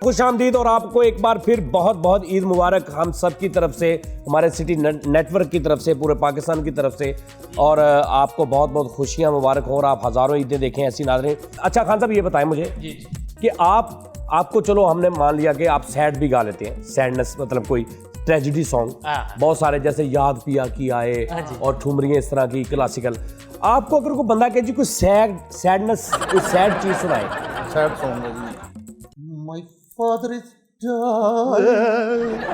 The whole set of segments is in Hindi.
खुशामदीद और आपको एक बार फिर बहुत बहुत ईद मुबारक हम सब की तरफ से, हमारे सिटी नेटवर्क की तरफ से, पूरे पाकिस्तान की तरफ से। और आपको बहुत बहुत खुशियां मुबारक हो और आप हज़ारों ईदें देखें ऐसी नाज़रीन। अच्छा खान साहब ये बताएं मुझे जी कि आपको चलो हमने मान लिया कि आप सैड भी गा लेते हैं, सैडनेस मतलब कोई ट्रेजिडी सॉन्ग बहुत सारे जैसे याद पिया की आए और ठुमरियाँ इस तरह की क्लासिकल। आपको अगर कोई बंदा कहे जी कोई सैडनेस कोई सैड चीज़ सुनाए, सैड सॉन्ग है जी। My father is died,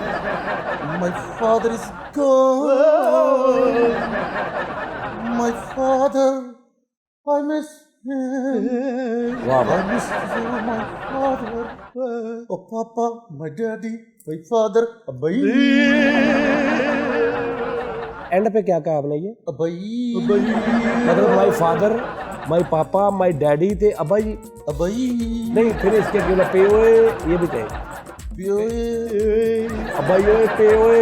my father is gone, my father, I miss him, I miss you, my father, oh papa, my daddy, my father, अबई। एंड पे क्या कहा आपने ये अबई मतलब माय फादर माय पापा माय डैडी थे अबई अबई नहीं, फिर इसके अकेला पे ओए ये भी कहे अबई ओए पे ओए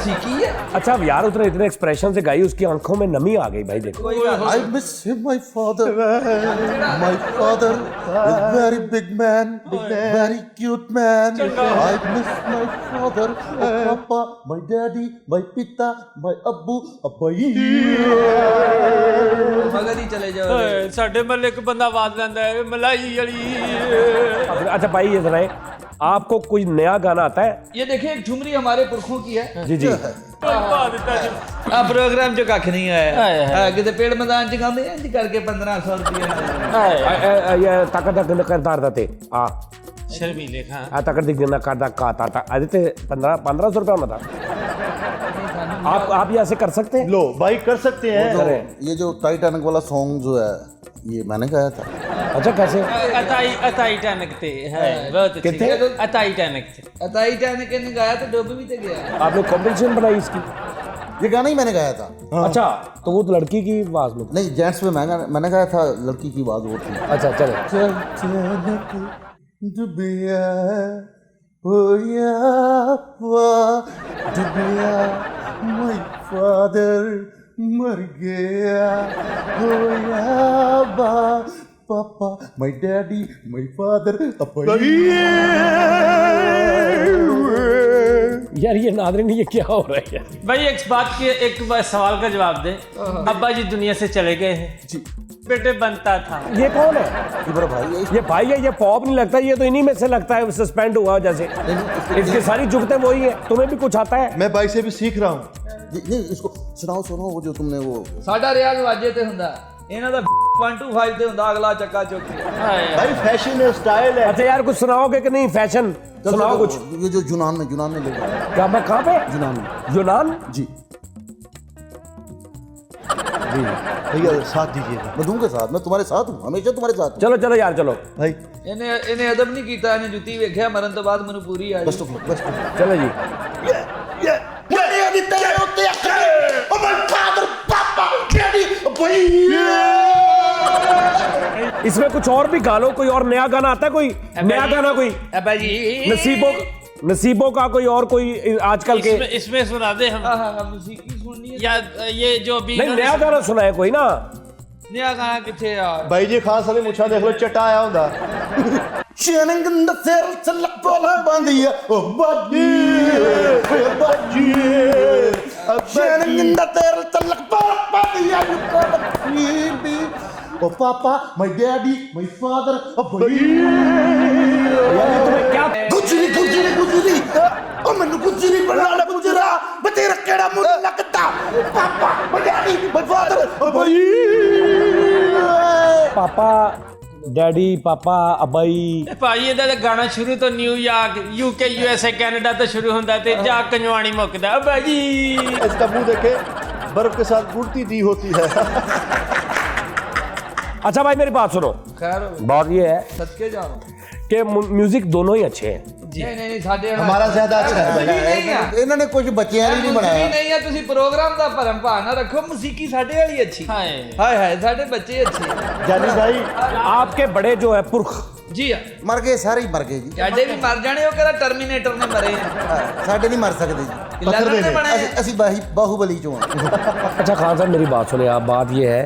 सीखी है। अच्छा अब यार उतने इतने एक्सप्रेशन से गाई, उसकी आंखों में नमी आ गई भाई देखो। I miss him, my father. My father is very big man, very cute man. I miss my father, my papa, my daddy, my pita, my abbu, abbai. मगर ही चले जाओ। साढ़े महल्ले एक बंदा आवाज लेंदा है मलाई वाली। अच्छा भाई ये सुनाए, आपको कोई नया गाना आता है? ये देखिए एक ठुमरी हमारे पुरखों की है। जी जी आ प्रोग्राम जो कख नहीं आया किते पेड़ मैदान च गांदे इंज करके 1500 रुपया ये ताकत दा करदार दा ते आ शर्मीले खां आ ताकत दी गना करदा का ता आज ते 1500 रुपया होना था। आप ये ऐसे कर सकते हैं? लो भाई कर सकते हैं। ये जो टाइटैनिक वाला सॉन्ग जो है ये मैंने गाया था। अच्छा कैसे? अताई टैनिक ते है बहुत अच्छी अताई टैनिक ने गाया तो डूब भी ते गया। आपने कॉम्पिटिशन बनाई इसकी? ये गाना ही मैंने गाया था। अच्छा तो वो तो लड़की की आवाज में नहीं, जेंट्स में मैंने गाया था, लड़की की आवाज वो थी। अच्छा चलो डुबिया होया डुबिया माय फादर मर गया होया बा पापा माय डैडी माय फादर यार ये नादरीन ये क्या हो रहा है भाई? एक बात के एक सवाल का जवाब दे। अब्बा जी दुनिया से चले गए हैं जी। बेटे बनता था। ये कौन है? ये बड़ा भाई है। ये भाई है, ये पॉप नहीं लगता, ये तो इन्हीं में से लगता है सस्पेंड हुआ जैसे। इसकी सारी जुगतें वही है। तुम्हें भी कुछ आता है? मैं भाई से भी सीख रहा हूँ। नहीं, इसको सुनाओ वो जो तुमने वो साडा रियाज वाजे ते हुंदा, इन्हां दा 125 ते हुंदा अगला चक्का चौकी। भाई फैशन है, स्टाइल है। अच्छा यार कुछ सुनाओगे कि नहीं? फैशन सुनाओ कुछ। ये जो यूनान में ले गया। क्या मैं कहाँ पे? यूनान में। यूनान जी भैया साथ दीजिएगा। मैं दूंगा साथ, मैं तुम्हारे साथ हूँ, हमेशा तुम्हारे साथ हूँ। चलो चलो यार चलो भाई इन्हें अदब नहीं कीता, इन्हें जुत्ती वेख्या मरन तो बाद मैनू पूरी आई। Best of luck. चलो जी। इसमें कुछ और भी गा लो, कोई और नया गाना आता है? कोई नया गाना कोई अब्बा जी नसीबों का कोई और कोई आजकल के इसमें सुना दे हम। मूसिकी सुननी है या ये जो अभी नहीं नया गाना सुना है कोई ना? नया गाना किथे यार? भाई जी खास सारे मुछा देख लो, चटा आया होंदा। शेरंगंदा तेरे चलक बोला बांधिया ओ बाजी शेरंगंदा तेरे चलक बोला बांधिया बी ओ पापा माय डैडी माय फादर अबई। तुम्हें क्या गुजरी ओ मैनू गुजरी बनाना गुजरा मैं तेरा केड़ा मुंह लगता पापा माय डैडी माय फादर अबई। पापा डैडी पापा अबई। भाई ਇਹਦਾ ਗਾਣਾ ਸ਼ੁਰੂ ਤੋਂ न्यूयॉर्क यूके यूएसए कनाडा ਤੋਂ शुरू ਹੁੰਦਾ ਤੇ ਜਾ ਕੰਜਵਾਣੀ ਮੁੱਕਦਾ अब्बा जी। इसका मुंह देखे बर्फ के साथ गुड़ती दी होती है। अच्छा भाई मेरी बात सुनो, खैर बात ये है सदके जाओ कि म्यूजिक दोनों ही अच्छे हैं। नहीं साडे हमारा ज्यादा अच्छा है। इन्होंने कुछ बच्चियां नहीं बनाया। नहीं है ਤੁਸੀਂ प्रोग्राम ਦਾ ਭਰਮ ਭਾਣਾ ਰੱਖੋ, ਮੂਸੀਕੀ ਸਾਡੇ ਵਾਲੀ ਅੱਛੀ। ਹਾਏ ਸਾਡੇ ਬੱਚੇ ਅੱਛੇ। जानी भाई आपके बड़े जो है पुरख जी मर गए, सारे ही मर गए जी। ਸਾਡੇ ਵੀ ਮਰ ਜਾਣੇ, ਉਹ ਕਿਹੜਾ ਟਰਮੀਨੇਟਰ ਨੇ ਮਰੇ साडे नहीं मर सकते जी। लंदन ने बने ਅਸੀਂ ਬਾਹੂਬਲੀ ਚੋਂ ਆ। अच्छा खान साहब मेरी बात सुने आप, बात ये है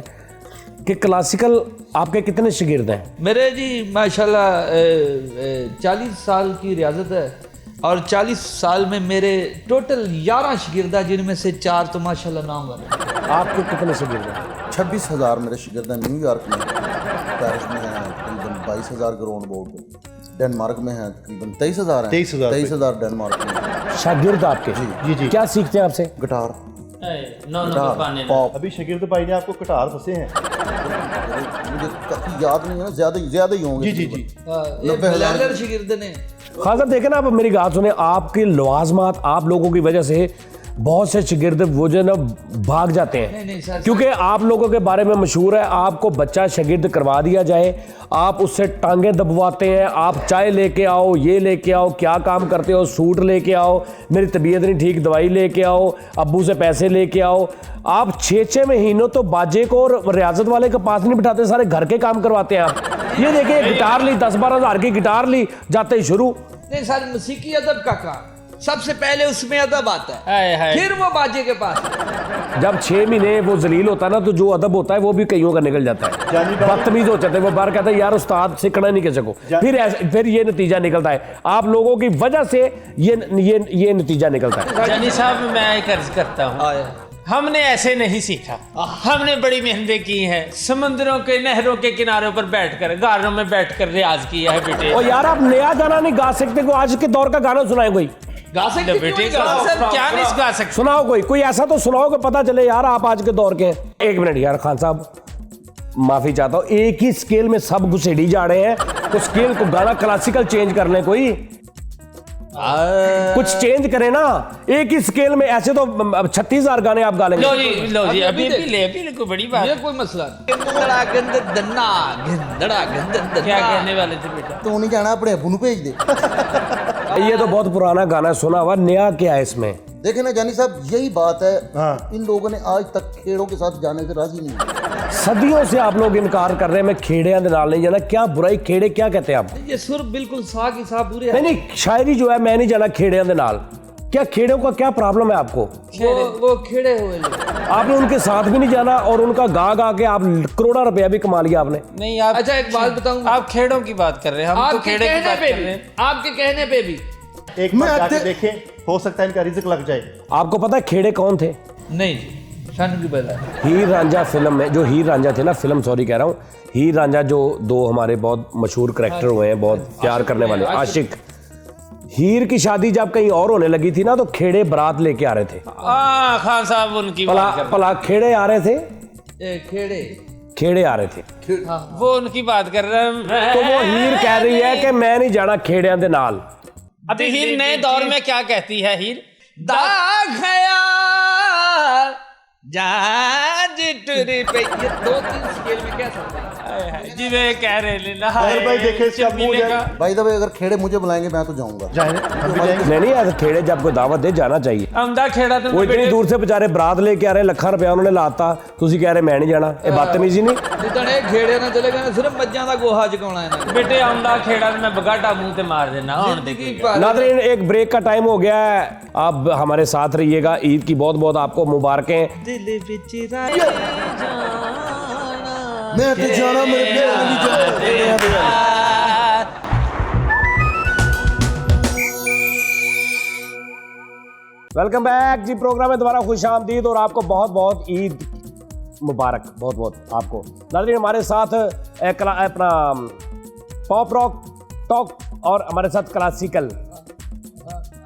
कि क्लासिकल आपके कितने शागिर्द हैं? मेरे जी माशाल्लाह 40 साल की रियाजत है और 40 साल में मेरे टोटल 11 शागिर्द हैं, जिनमें से 4 तो माशाल्लाह नाम वाले। आपके कितने शागिर्द हैं? 26,000 मेरे शागिर्द हैं न्यूयॉर्क में, पेरिस में हैं तकरीबन 22,000 ग्राउंड बोर्ड, डेनमार्क में हैं तकरीबन 23,000 हैं। 23,000 डेनमार्क में शागिर्द आपके? जी जी। क्या सीखते हैं आपसे? Guitar, guitar pop. अभी शागिर्द भाई ने आपको कटार फंसे हैं। मुझे काफी याद नहीं है, ज्यादा ही होंगे। जी जी जी। 90,000 शागिर्द ने। खान साहब देखें ना, आप मेरी बात सुने, आपके लवाजमात आप लोगों की वजह से बहुत से शागिर्द वो जो है ना भाग जाते हैं। नहीं सर, क्योंकि आप लोगों के बारे में मशहूर है, आपको बच्चा शागिर्द करवा दिया जाए, आप उससे टांगे दबवाते हैं, आप चाय लेके आओ, ये लेके आओ, क्या काम करते हो, सूट लेके आओ, मेरी तबीयत नहीं ठीक, दवाई लेके आओ, अब्बू से पैसे लेके आओ। आप 6 महीनों तो बाजे को और रियाजत वाले के पास नहीं बिठाते, सारे घर के काम करवाते हैं आप। ये देखिए गिटार ली, 10-12 हज़ार की गिटार ली, जाते ही शुरू। नहीं सर, मौसीकी अदब का काम सबसे पहले उसमें अदब आता है, फिर वो बाजे के पास। जब 6 महीने वो जलील होता है ना, तो जो अदब होता है वो भी कईयों का निकल जाता है, बदतमीज हो जाते हैं। वो बार कहता है यार उस्ताद सीखना नहीं किसी को, फिर ये नतीजा निकलता है, आप लोगों की वजह से ये नतीजा निकलता है। जानी साहब मैं एक अर्ज करता हूँ, हमने ऐसे नहीं सीखा, हमने बड़ी मेहनतें की हैं, समंदरों के नहरों के किनारों पर बैठकर, गारों में बैठकर रियाज किया है बेटे। और यार आप नया गाना नहीं गा सकते? को आज के दौर का गाना सुनाए कोई? गा सकते बेटे क्या नहीं गा सकते? सुनाओ कोई ऐसा तो सुनाओ कि पता चले यार आप आज के दौर के हैं। 1 मिनट यार खान साहब, माफी चाहता हूँ, एक ही स्केल में सब घुसेड़ी जा रहे हैं, तो स्केल को गाना क्लासिकल चेंज कर ले, कोई कुछ चेंज करे ना। एक ही स्केल में ऐसे तो 36,000 गाने आप गा लेंगे। लो जी अभी ले कोई बड़ी बात। ये कोई मसला नहीं। गिंदड़ा गिंद दन्ना, गिंदड़ा गिंद दन्ना। क्या कहने वाले थे बेटा? तो नहीं कहना, अपने अबू भेज दे। ये तो बहुत पुराना गाना सुना हुआ, नया क्या है इसमें? देखे ना जानी साहब, यही बात है। हाँ। इन लोगों ने आज तक खेड़ों के साथ जाने से राजी नहीं है। सदियों से आप लोग इनकार कर रहे हैं, मैं खेड़ियां दे नाल नहीं जाना। क्या बुराई? खेड़े क्या कहते हैं आप? ये सुर बिल्कुल साग ही साग पूरे। नहीं, शायरी जो है, मैं नहीं जाना खेड़ियां दे नाल। क्या खेड़ों का क्या प्रॉब्लम है आपको? वो खेड़े हुए लोग। आपने उनके साथ भी नहीं जाना और उनका गा के आप करोड़ों रुपया भी कमा लिया आपने। नहीं आप, अच्छा एक बात बताऊं, आप खेड़ों की बात कर रहे हैं, हम तो खेड़े की बात कर रहे हैं। आपके कहने पे भी एक बार जाके देखें, हो सकता है इनका रिज़्क लग जाए। आपको पता है खेड़े कौन थे? नहीं जी, शानू की पता है। हीर रांझा फिल्म में, जो हीर रांझा थे ना, फिल्म सॉरी कह रहा हूँ, हीर रांझा जो 2 हमारे बहुत मशहूर करैक्टर हुए हैं, बहुत प्यार करने वाले आशिक। हीर की शादी जब कहीं और होने लगी थी ना, तो खेड़े बारात लेके आ रहे थे। खान साहब उनकी बात कर पला खेड़े आ रहे थे, खेड़े आ रहे थे, वो उनकी बात कर रहे हैं। तो वो हीर कह रही है कि मैं नहीं जाना खेड़ियां दे नाल। अभी हीर नए दौर में क्या कहती है? हीर पे ये 2-3 स्केल में क्या सकते हैं? जी वे कह रहे लीला भाई देखे इसका मुंह जाए। भाई दबे अगर खेड़े मुझे बुलाएंगे मैं तो जाऊंगा। नहीं ऐसे खेड़े जब कोई दावत दे जाना चाहिए। अमदा खेड़ा तो वो इतनी दूर से बेचारे बरात लेके आ रहे, ਲੱਖਾਂ रुपया उन्होंने लाता, ਤੁਸੀਂ कह रहे मैं नहीं जाना। ये बदतमीजी नहीं? जितने खेड़े ना चले गए, सिर्फ मज्जां दा गोहा चकाउणा है। बेटे अमदा खेड़ा मैं बगाटा मुंह ते मार देना। हुन देखिए नाज़रीन, एक ब्रेक का टाइम हो गया है, आप हमारे साथ रहिएगा। ईद की बहुत बहुत आपको मुबारकें। दिल विच मैं तो जाना, मेरे प्यार भी जाना। वेलकम बैक जी, प्रोग्राम में दोबारा खुशामदीद और आपको बहुत बहुत ईद मुबारक, बहुत बहुत आपको। नाज़रीन, हमारे साथ अपना पॉप रॉक टॉक और हमारे साथ क्लासिकल।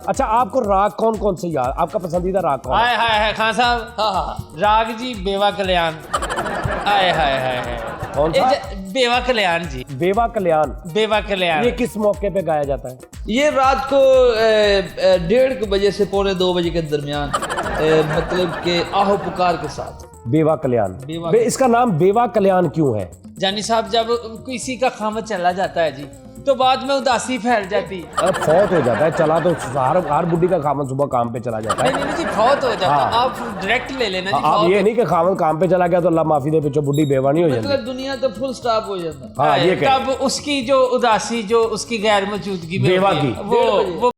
अच्छा, आपको राग कौन कौन से याद? आपका पसंदीदा राग कौन है? हाय खान साहब, राग जी बेवा कल्याण। हाय कौन सा? बेवा कल्याण जी। बेवा कल्याण। बेवा कल्याण ये किस मौके पे गाया जाता है? ये रात को 1:30 बजे से 2:45 बजे के दरमियान, मतलब के आहो पुकार के साथ। बेवा कल्याण। इसका नाम बेवा कल्याण क्यों है? जानी साहब, जब किसी का खामद चला जाता है जी, तो बाद में उदासी फैल जाती। फौत हो जाता है, चला तो हर बुढ़ी का खामद सुबह काम पे चला जाता है। नहीं जी, फौत हो जाता है। आप डायरेक्ट ले लेना जी। आप ये नहीं कि खामद काम पे चला गया तो अल्लाह माफी दे, पिछो बुढ़ी बेवा नहीं हो जाती। मतलब दुनिया तो फुल स्टॉप हो जाता है। हाँ, ये तब उसकी जो उदासी, जो उसकी गैर मौजूदगी में बेवा होती है, की। वो